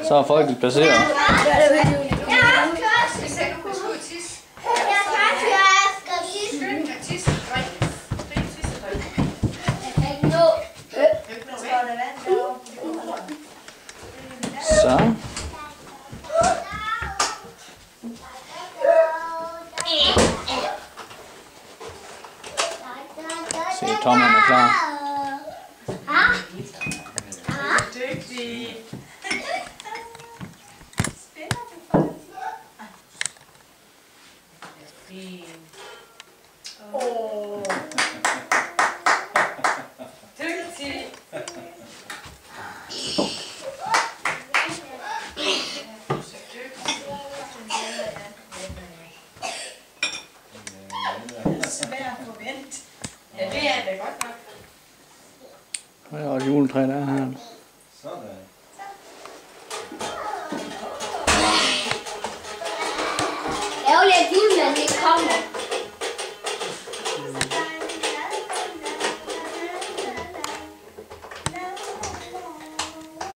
Så er folk placeret. Så. Se, Tom er klar. Dygtig. Åh. Dygtig. Svær at forvente. Ja, det er det godt nok. Og jeg har et juletræ der her. Sådan. Ærgerligt, at julemanden ikke kom.